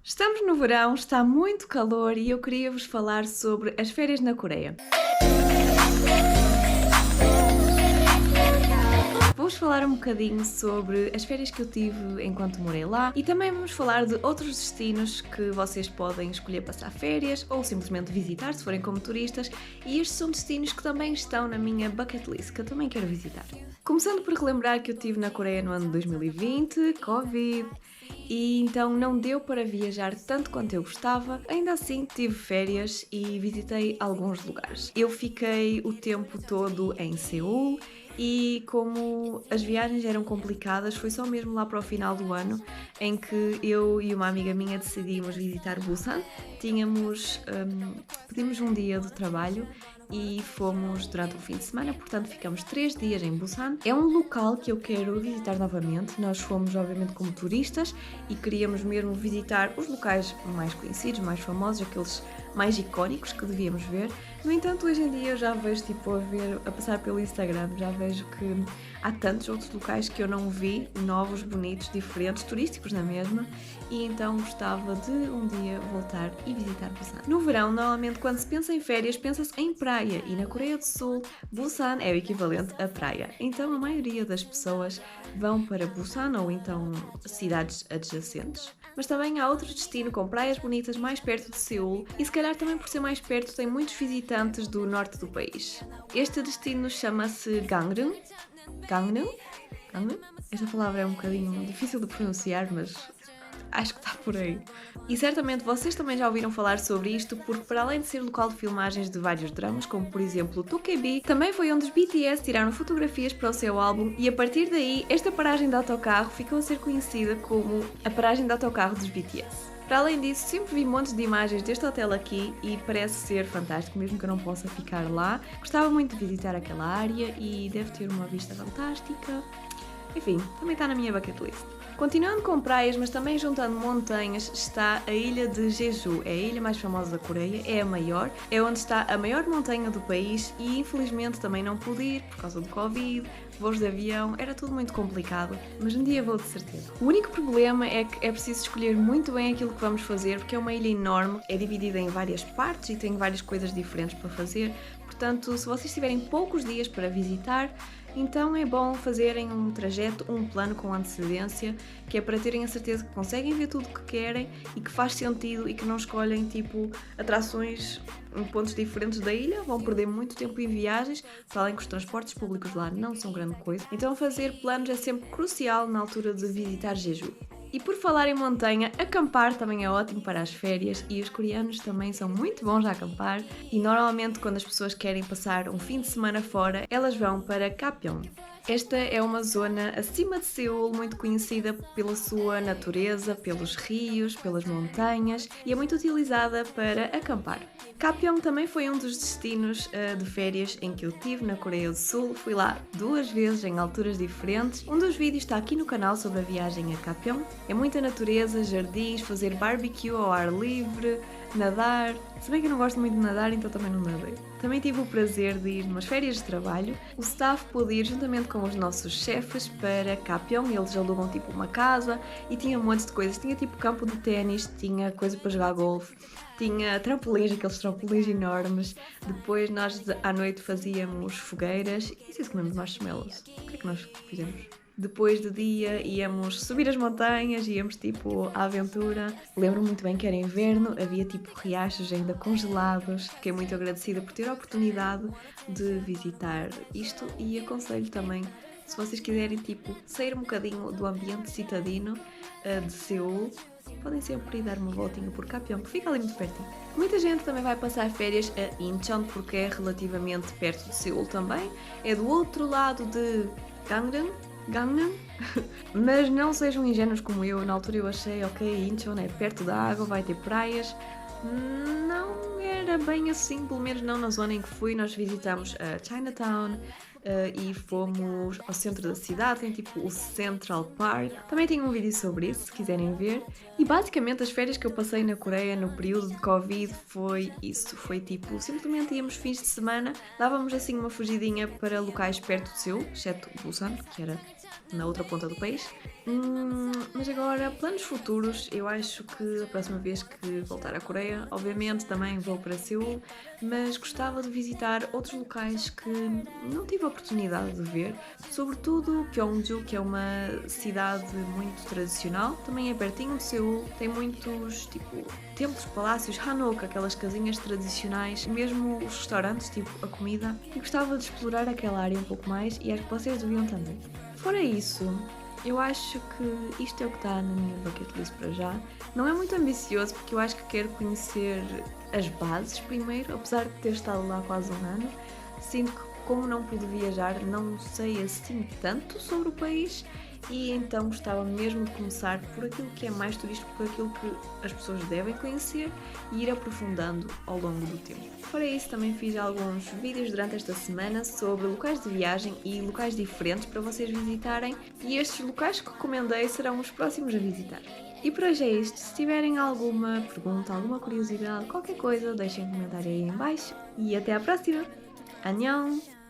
Estamos no verão, está muito calor e eu queria vos falar sobre as férias na Coreia. Vou-vos falar um bocadinho sobre as férias que eu tive enquanto morei lá e também vamos falar de outros destinos que vocês podem escolher passar férias ou simplesmente visitar se forem como turistas, e estes são destinos que também estão na minha bucket list, que eu também quero visitar. Começando por relembrar que eu estive na Coreia no ano de 2020, Covid, e então não deu para viajar tanto quanto eu gostava. Ainda assim tive férias e visitei alguns lugares. Eu fiquei o tempo todo em Seul e como as viagens eram complicadas, foi só mesmo lá para o final do ano em que eu e uma amiga minha decidimos visitar Busan. Pedimos um dia de trabalho e fomos durante o fim de semana, portanto ficamos 3 dias em Busan. É um local que eu quero visitar novamente. Nós fomos obviamente como turistas e queríamos mesmo visitar os locais mais conhecidos, mais famosos, aqueles mais icónicos que devíamos ver. No entanto, hoje em dia eu já vejo a passar pelo Instagram, já vejo que há tantos outros locais que eu não vi, novos, bonitos, diferentes, turísticos na mesma, e então gostava de um dia voltar e visitar Busan. No verão, normalmente quando se pensa em férias, pensa-se em praia, e na Coreia do Sul, Busan é o equivalente a praia. Então a maioria das pessoas vão para Busan ou então cidades adjacentes. Mas também há outro destino com praias bonitas mais perto de Seul e se calhar também por ser mais perto tem muitos visitantes do norte do país. Este destino chama-se Gangneung. Gangneung? Gangneung? Esta palavra é um bocadinho difícil de pronunciar, mas acho que está por aí. E certamente vocês também já ouviram falar sobre isto, porque para além de ser local de filmagens de vários dramas, como por exemplo Tokebi, também foi onde os BTS tiraram fotografias para o seu álbum, e a partir daí esta paragem de autocarro ficou a ser conhecida como a paragem de autocarro dos BTS. Para além disso, sempre vi montes de imagens deste hotel aqui e parece ser fantástico, mesmo que eu não possa ficar lá. Gostava muito de visitar aquela área e deve ter uma vista fantástica. Enfim, também está na minha bucket list. Continuando com praias, mas também juntando montanhas, está a ilha de Jeju. É a ilha mais famosa da Coreia, é a maior, é onde está a maior montanha do país e infelizmente também não pude ir por causa do Covid, voos de avião, era tudo muito complicado, mas um dia vou de certeza. O único problema é que é preciso escolher muito bem aquilo que vamos fazer, porque é uma ilha enorme, é dividida em várias partes e tem várias coisas diferentes para fazer, portanto, se vocês tiverem poucos dias para visitar, então é bom fazerem um trajeto, um plano com antecedência, que é para terem a certeza que conseguem ver tudo o que querem e que faz sentido e que não escolhem tipo atrações em pontos diferentes da ilha, vão perder muito tempo em viagens, para além que os transportes públicos lá não são grande coisa. Então fazer planos é sempre crucial na altura de visitar Jeju. E por falar em montanha, acampar também é ótimo para as férias e os coreanos também são muito bons a acampar e normalmente quando as pessoas querem passar um fim de semana fora, elas vão para Gapyeong. Esta é uma zona acima de Seul, muito conhecida pela sua natureza, pelos rios, pelas montanhas e é muito utilizada para acampar. Gapyeong também foi um dos destinos de férias em que eu tive na Coreia do Sul. Fui lá 2 vezes em alturas diferentes. Um dos vídeos está aqui no canal sobre a viagem a Gapyeong. É muita natureza, jardins, fazer barbecue ao ar livre, nadar. Se bem que eu não gosto muito de nadar, então também não nadei. Também tive o prazer de ir umas férias de trabalho. O staff pôde ir juntamente com os nossos chefes para Gapyeong. Eles alugam tipo uma casa e tinha um monte de coisas. Tinha tipo campo de ténis, tinha coisa para jogar golfe, tinha trampolins, aqueles trampolins enormes. Depois nós à noite fazíamos fogueiras e se comemos marshmallows. O que é que nós fizemos? Depois do dia íamos subir as montanhas, íamos tipo à aventura. Lembro-me muito bem que era inverno, havia tipo riachos ainda congelados. Fiquei muito agradecida por ter a oportunidade de visitar isto e aconselho também, se vocês quiserem tipo sair um bocadinho do ambiente citadino de Seul, podem sempre ir dar uma voltinha por Gapyeong, que fica ali muito pertinho. Muita gente também vai passar férias a Incheon porque é relativamente perto de Seul também. É do outro lado de Gangnam. Mas não sejam ingênuos como eu, na altura eu achei, ok, Incheon é perto da água, vai ter praias. Não era bem assim, pelo menos não na zona em que fui. Nós visitamos a Chinatown e fomos ao centro da cidade, tem tipo o Central Park. Também tenho um vídeo sobre isso, se quiserem ver. E basicamente as férias que eu passei na Coreia no período de Covid foi isso. Foi tipo, simplesmente íamos fins de semana, dávamos assim uma fugidinha para locais perto de Seul, exceto Busan, que era na outra ponta do país. Mas agora, planos futuros, eu acho que a próxima vez que voltar à Coreia, obviamente também vou para Seul, mas gostava de visitar outros locais que não tive a oportunidade de ver, sobretudo Gyeongju, que é uma cidade muito tradicional, também é pertinho de Seul, tem muitos, tipo, templos, palácios, Hanok, aquelas casinhas tradicionais, mesmo os restaurantes, tipo, a comida, e gostava de explorar aquela área um pouco mais e acho que vocês deviam também. Fora isso, eu acho que isto é o que está na minha bucket list para já. Não é muito ambicioso porque eu acho que quero conhecer as bases primeiro, apesar de ter estado lá quase um ano. Sinto que como não pude viajar, não sei assim tanto sobre o país e então gostava mesmo de começar por aquilo que é mais turístico, por aquilo que as pessoas devem conhecer e ir aprofundando ao longo do tempo. Fora isso, também fiz alguns vídeos durante esta semana sobre locais de viagem e locais diferentes para vocês visitarem e estes locais que recomendei serão os próximos a visitar. E por hoje é isto. Se tiverem alguma pergunta, alguma curiosidade, qualquer coisa, deixem um comentário aí em baixo e até à próxima! 안녕!